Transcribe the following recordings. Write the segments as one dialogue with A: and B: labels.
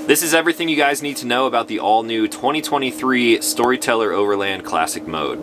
A: This is everything you guys need to know about the all-new 2023 Storyteller Overland Classic Mode.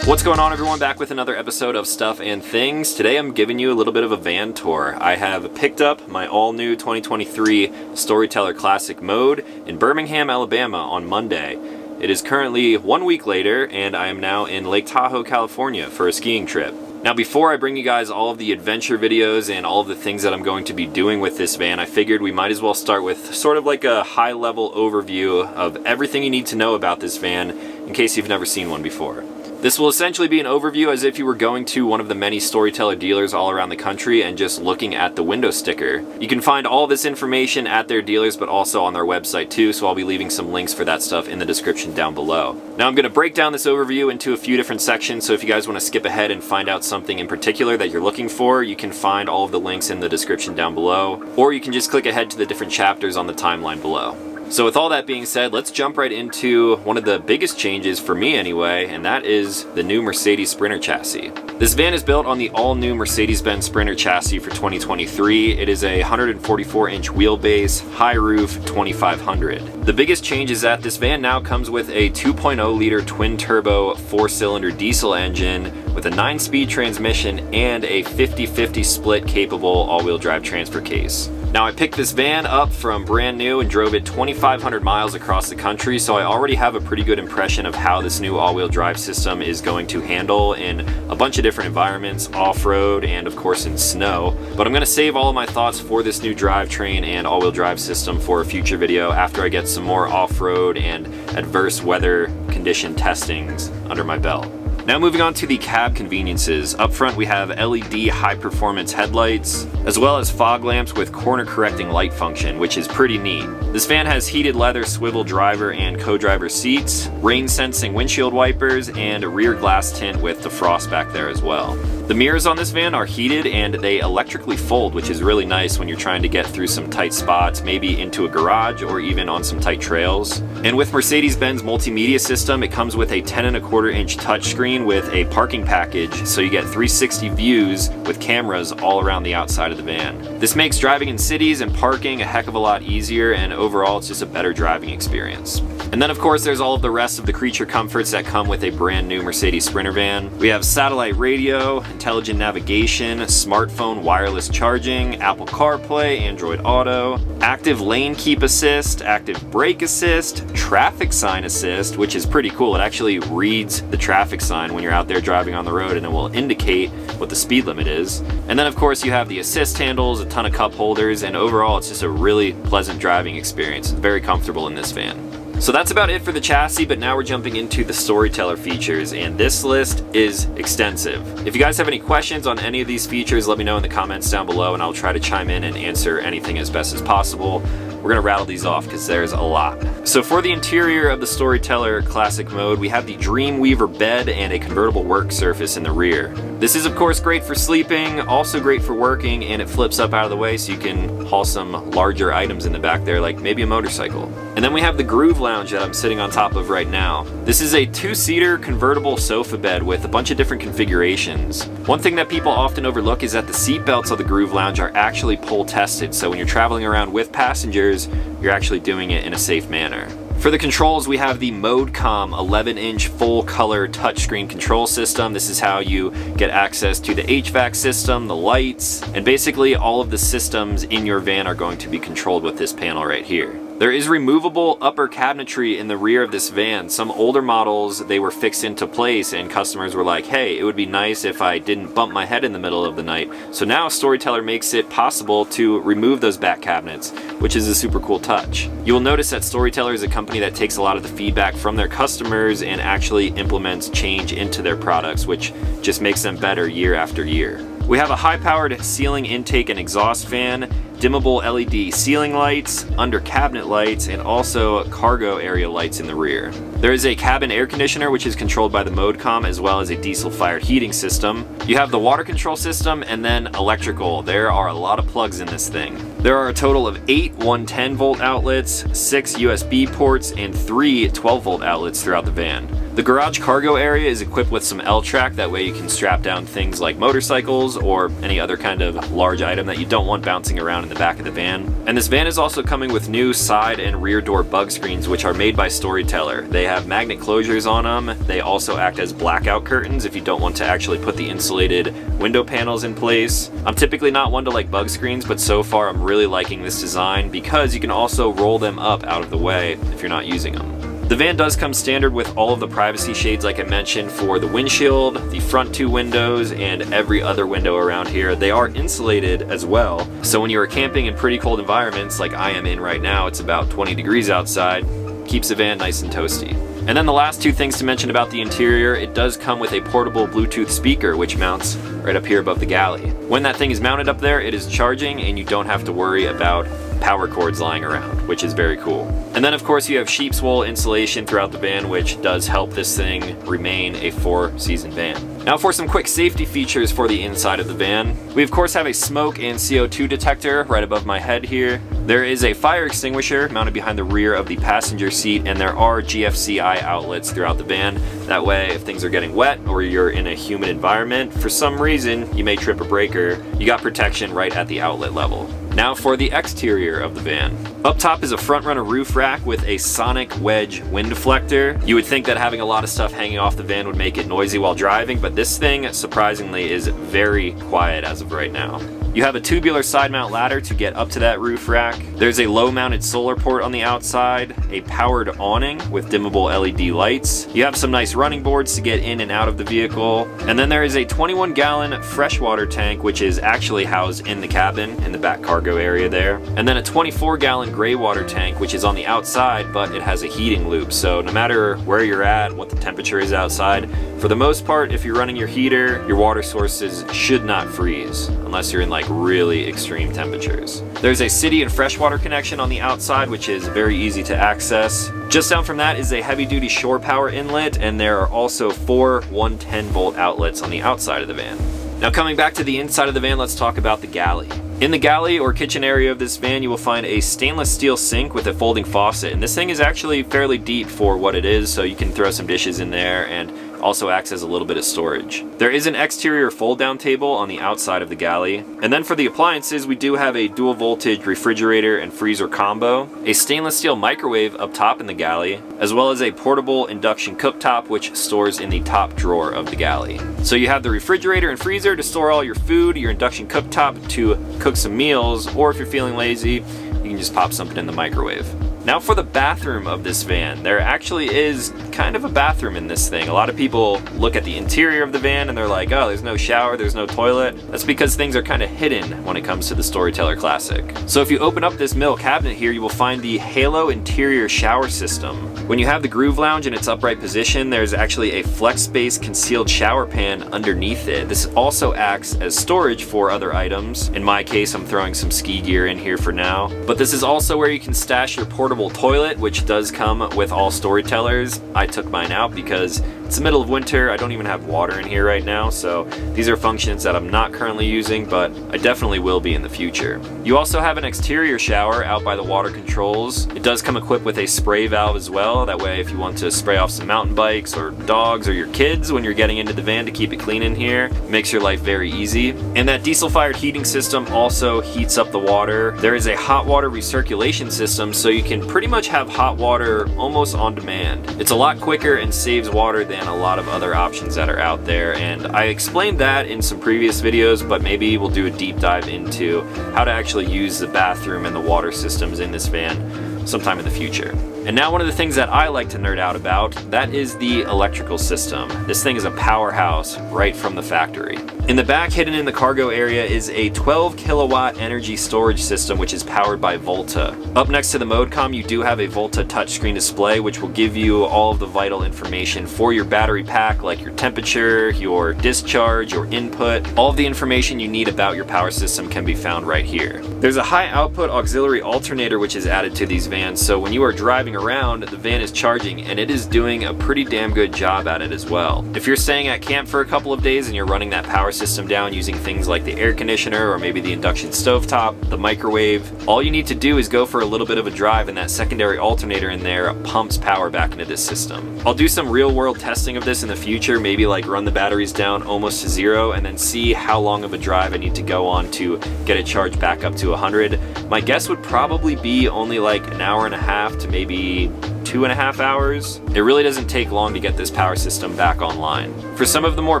A: What's going on, everyone? Back with another episode of Stuff and Things. Today I'm giving you a little bit of a van tour. I have picked up my all-new 2023 Storyteller Classic Mode in Birmingham, Alabama on Monday. It is currently 1 week later and I am now in Lake Tahoe, California for a skiing trip. Now, before I bring you guys all of the adventure videos and all of the things that I'm going to be doing with this van, I figured we might as well start with sort of like a high-level overview of everything you need to know about this van in case you've never seen one before. This will essentially be an overview as if you were going to one of the many Storyteller dealers all around the country and just looking at the window sticker. You can find all this information at their dealers, but also on their website too, so I'll be leaving some links for that stuff in the description down below. Now I'm going to break down this overview into a few different sections, so if you guys want to skip ahead and find out something in particular that you're looking for, you can find all of the links in the description down below, or you can just click ahead to the different chapters on the timeline below. So with all that being said, let's jump right into one of the biggest changes for me anyway, and that is the new Mercedes Sprinter chassis. This van is built on the all-new Mercedes-Benz Sprinter chassis for 2023. It is a 144-inch wheelbase, high roof, 2500. The biggest change is that this van now comes with a 2.0-liter twin-turbo 4-cylinder diesel engine with a 9-speed transmission and a 50-50 split capable all-wheel drive transfer case. Now I picked this van up from brand new and drove it 2,500 miles across the country, so I already have a pretty good impression of how this new all-wheel drive system is going to handle in a bunch of different environments, off-road and of course in snow. But I'm going to save all of my thoughts for this new drivetrain and all-wheel drive system for a future video after I get some more off-road and adverse weather condition testings under my belt. Now moving on to the cab conveniences. Up front we have LED high performance headlights, as well as fog lamps with corner correcting light function, which is pretty neat. This van has heated leather swivel driver and co-driver seats, rain sensing windshield wipers, and a rear glass tint with defrost back there as well. The mirrors on this van are heated and they electrically fold, which is really nice when you're trying to get through some tight spots, maybe into a garage or even on some tight trails. And with Mercedes-Benz multimedia system, it comes with a 10.25-inch touchscreen with a parking package, so you get 360 views with cameras all around the outside of the van. This makes driving in cities and parking a heck of a lot easier, and overall it's just a better driving experience. And then of course there's all of the rest of the creature comforts that come with a brand new Mercedes Sprinter van. We have satellite radio, intelligent navigation, smartphone wireless charging, Apple CarPlay, Android Auto, active lane keep assist, active brake assist, traffic sign assist, which is pretty cool. It actually reads the traffic sign when you're out there driving on the road and it will indicate what the speed limit is. And then of course you have the assist handles, a ton of cup holders, and overall it's just a really pleasant driving experience. It's very comfortable in this van. So that's about it for the chassis, but now we're jumping into the Storyteller features, and this list is extensive. If you guys have any questions on any of these features, let me know in the comments down below and I'll try to chime in and answer anything as best as possible. We're gonna rattle these off because there's a lot. So for the interior of the Storyteller Classic Mode, we have the Dreamweaver bed and a convertible work surface in the rear. This is of course great for sleeping, also great for working, and it flips up out of the way so you can haul some larger items in the back there, like maybe a motorcycle. And then we have the Groove Lounge that I'm sitting on top of right now. This is a 2-seater convertible sofa bed with a bunch of different configurations. One thing that people often overlook is that the seat belts of the Groove Lounge are actually pull tested, so when you're traveling around with passengers, you're actually doing it in a safe manner. For the controls, we have the ModeCom 11-inch full-color touchscreen control system. This is how you get access to the HVAC system, the lights, and basically all of the systems in your van are going to be controlled with this panel right here. There is removable upper cabinetry in the rear of this van. Some older models, they were fixed into place and customers were like, hey, it would be nice if I didn't bump my head in the middle of the night. So now Storyteller makes it possible to remove those back cabinets, which is a super cool touch. You will notice that Storyteller is a company that takes a lot of the feedback from their customers and actually implements change into their products, which just makes them better year after year. We have a high-powered ceiling intake and exhaust fan, dimmable LED ceiling lights, under cabinet lights, and also cargo area lights in the rear. There is a cabin air conditioner which is controlled by the ModeCom, as well as a diesel-fired heating system. You have the water control system and then electrical. There are a lot of plugs in this thing. There are a total of 8 110-volt outlets, 6 USB ports, and 3 12-volt outlets throughout the van. The garage cargo area is equipped with some L-track, that way you can strap down things like motorcycles or any other kind of large item that you don't want bouncing around in the back of the van. And this van is also coming with new side and rear door bug screens, which are made by Storyteller. They have magnet closures on them. They also act as blackout curtains if you don't want to actually put the insulated window panels in place. I'm typically not one to like bug screens, but so far I'm really liking this design because you can also roll them up out of the way if you're not using them. The van does come standard with all of the privacy shades like I mentioned for the windshield, the front two windows, and every other window around here. They are insulated as well, so when you are camping in pretty cold environments like I am in right now, it's about 20 degrees outside, keeps the van nice and toasty. And then the last two things to mention about the interior, it does come with a portable Bluetooth speaker which mounts right up here above the galley. When that thing is mounted up there, it is charging and you don't have to worry about power cords lying around, which is very cool. And then of course you have sheep's wool insulation throughout the van, which does help this thing remain a 4-season van. Now for some quick safety features for the inside of the van. We of course have a smoke and CO2 detector right above my head here. There is a fire extinguisher mounted behind the rear of the passenger seat, and there are GFCI outlets throughout the van. That way if things are getting wet or you're in a humid environment, for some reason you may trip a breaker, you got protection right at the outlet level. Now for the exterior of the van. Up top is a front runner roof rack with a sonic wedge wind deflector. You would think that having a lot of stuff hanging off the van would make it noisy while driving, but this thing surprisingly is very quiet as of right now. You have a tubular side mount ladder to get up to that roof rack. There's a low mounted solar port on the outside, a powered awning with dimmable LED lights. You have some nice running boards to get in and out of the vehicle. And then there is a 21-gallon freshwater tank, which is actually housed in the cabin in the back cargo area there. And then a 24-gallon gray water tank, which is on the outside, but it has a heating loop. So no matter where you're at, what the temperature is outside, for the most part, if you're running your heater, your water sources should not freeze unless you're in like really extreme temperatures. There's a city and freshwater connection on the outside, which is very easy to access. Just down from that is a heavy-duty shore power inlet, and there are also 4 110-volt outlets on the outside of the van. Now coming back to the inside of the van, let's talk about the galley. In the galley or kitchen area of this van, you will find a stainless steel sink with a folding faucet, and this thing is actually fairly deep for what it is, so you can throw some dishes in there and also acts as a little bit of storage. There is an exterior fold-down table on the outside of the galley. And then for the appliances, we do have a dual voltage refrigerator and freezer combo, a stainless steel microwave up top in the galley, as well as a portable induction cooktop which stores in the top drawer of the galley. So you have the refrigerator and freezer to store all your food, your induction cooktop to cook some meals, or if you're feeling lazy, you can just pop something in the microwave. Now for the bathroom of this van, there actually is kind of a bathroom in this thing. A lot of people look at the interior of the van and they're like, oh, there's no shower, there's no toilet. That's because things are kind of hidden when it comes to the Storyteller Classic. So if you open up this middle cabinet here, you will find the Halo interior shower system. When you have the Groove Lounge in its upright position, there's actually a flex space concealed shower pan underneath it. This also acts as storage for other items. In my case, I'm throwing some ski gear in here for now. But this is also where you can stash your portable toilet, which does come with all Storytellers. I took mine out because it's the middle of winter. I don't even have water in here right now, so these are functions that I'm not currently using, but I definitely will be in the future. You also have an exterior shower out by the water controls. It does come equipped with a spray valve as well. That way if you want to spray off some mountain bikes or dogs or your kids when you're getting into the van to keep it clean in here, it makes your life very easy. And that diesel-fired heating system also heats up the water. There is a hot water recirculation system, so you can pretty much have hot water almost on demand. It's a lot quicker and saves water than a lot of other options that are out there, and I explained that in some previous videos, but maybe we'll do a deep dive into how to actually use the bathroom and the water systems in this van sometime in the future. And now one of the things that I like to nerd out about, that is the electrical system. This thing is a powerhouse right from the factory. In the back, hidden in the cargo area, is a 12 kilowatt energy storage system which is powered by Volta. Up next to the mode comm, you do have a Volta touchscreen display which will give you all of the vital information for your battery pack, like your temperature, your discharge, your input. All of the information you need about your power system can be found right here. There's a high output auxiliary alternator which is added to these vans, so when you are driving around, the van is charging, and it is doing a pretty damn good job at it as well. If you're staying at camp for a couple of days and you're running that power system down using things like the air conditioner or maybe the induction stovetop, the microwave. All you need to do is go for a little bit of a drive, and that secondary alternator in there pumps power back into this system. I'll do some real world testing of this in the future, maybe like run the batteries down almost to 0 and then see how long of a drive I need to go on to get it charged back up to 100. My guess would probably be only like an hour and a half to maybe 2.5 hours. It really doesn't take long to get this power system back online. For some of the more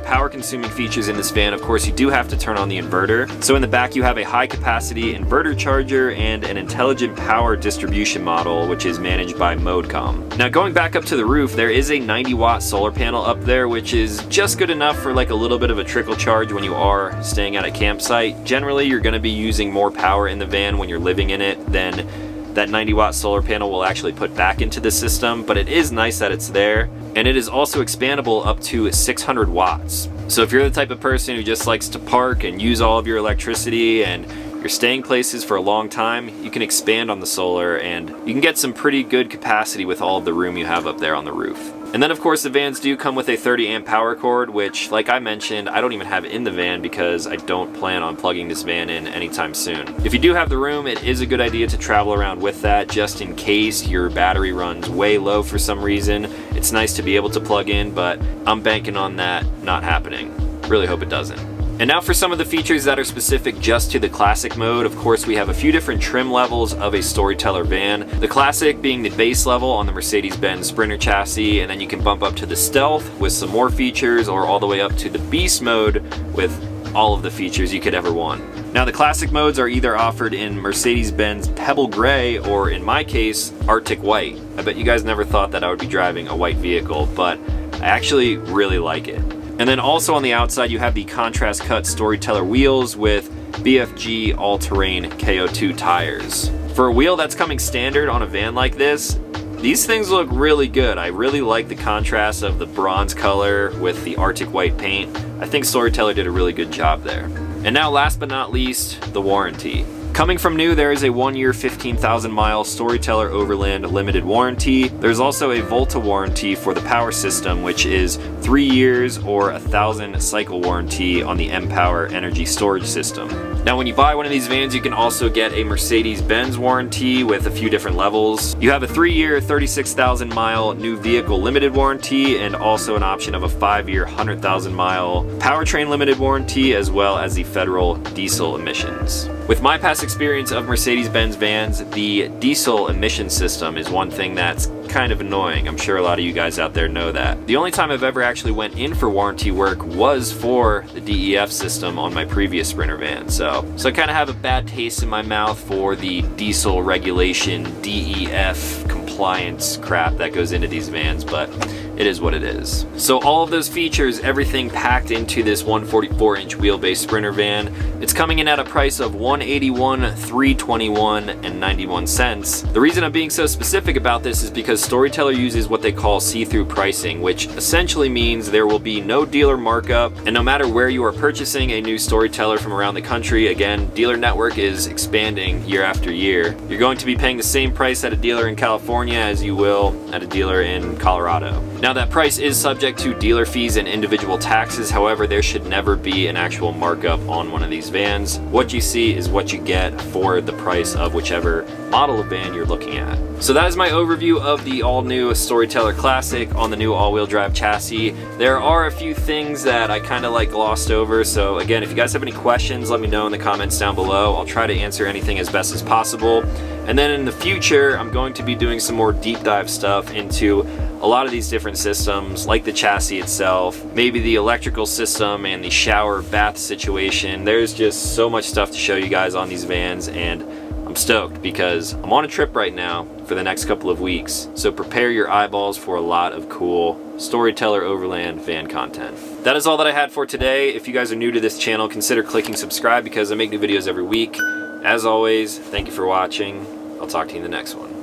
A: power consuming features in this van, of course, you do have to turn on the inverter. So in the back you have a high capacity inverter charger and an intelligent power distribution model, which is managed by Modecom. Now going back up to the roof, there is a 90-watt solar panel up there, which is just good enough for like a little bit of a trickle charge when you are staying at a campsite. Generally, you're going to be using more power in the van when you're living in it than that 90-watt solar panel will actually put back into the system, but it is nice that it's there, and it is also expandable up to 600 watts. So if you're the type of person who just likes to park and use all of your electricity and you're staying places for a long time, you can expand on the solar and you can get some pretty good capacity with all of the room you have up there on the roof. And then of course the vans do come with a 30 amp power cord, which like I mentioned, I don't even have in the van because I don't plan on plugging this van in anytime soon. If you do have the room, it is a good idea to travel around with that just in case your battery runs way low for some reason. It's nice to be able to plug in, but I'm banking on that not happening. Really hope it doesn't. And now for some of the features that are specific just to the Classic mode. Of course, we have a few different trim levels of a Storyteller van. The Classic being the base level on the Mercedes-Benz Sprinter chassis, and then you can bump up to the Stealth with some more features, or all the way up to the Beast mode with all of the features you could ever want. Now the Classic modes are either offered in Mercedes-Benz Pebble Gray, or in my case, Arctic White. I bet you guys never thought that I would be driving a white vehicle, but I actually really like it. And then also on the outside you have the contrast cut Storyteller wheels with BFG all-terrain KO2 tires. For a wheel that's coming standard on a van like this, these things look really good. I really like the contrast of the bronze color with the Arctic White paint. I think Storyteller did a really good job there. And now last but not least, the warranty. Coming from new, there is a 1-year, 15,000 mile Storyteller Overland limited warranty. There's also a Volta warranty for the power system, which is 3 years or 1,000 cycle warranty on the mPower energy storage system. Now when you buy one of these vans, you can also get a Mercedes-Benz warranty with a few different levels. You have a 3-year, 36,000 mile new vehicle limited warranty, and also an option of a 5-year, 100,000 mile powertrain limited warranty, as well as the federal diesel emissions. With my past experience of Mercedes-Benz vans, the diesel emission system is one thing that's kind of annoying. I'm sure a lot of you guys out there know that. The only time I've ever actually went in for warranty work was for the DEF system on my previous Sprinter van. So I kind of have a bad taste in my mouth for the diesel regulation, DEF compliance crap that goes into these vans, but it is what it is. So all of those features, everything packed into this 144-inch wheelbase Sprinter van. It's coming in at a price of $181,321.91. The reason I'm being so specific about this is because Storyteller uses what they call see-through pricing, which essentially means there will be no dealer markup, and no matter where you are purchasing a new Storyteller from around the country, again, dealer network is expanding year after year. You're going to be paying the same price at a dealer in California as you will at a dealer in Colorado. Now that price is subject to dealer fees and individual taxes, however, there should never be an actual markup on one of these vans. What you see is what you get for the price of whichever model of van you're looking at. So that is my overview of the all-new Storyteller Classic on the new all-wheel drive chassis. There are a few things that I kind of like glossed over, so again, if you guys have any questions, let me know in the comments down below. I'll try to answer anything as best as possible. And then in the future, I'm going to be doing some more deep dive stuff into a lot of these different systems, like the chassis itself, maybe the electrical system and the shower bath situation. There's just so much stuff to show you guys on these vans, and I'm stoked because I'm on a trip right now for the next couple of weeks. So prepare your eyeballs for a lot of cool Storyteller Overland van content. That is all that I had for today. If you guys are new to this channel, consider clicking subscribe because I make new videos every week. As always, thank you for watching. I'll talk to you in the next one.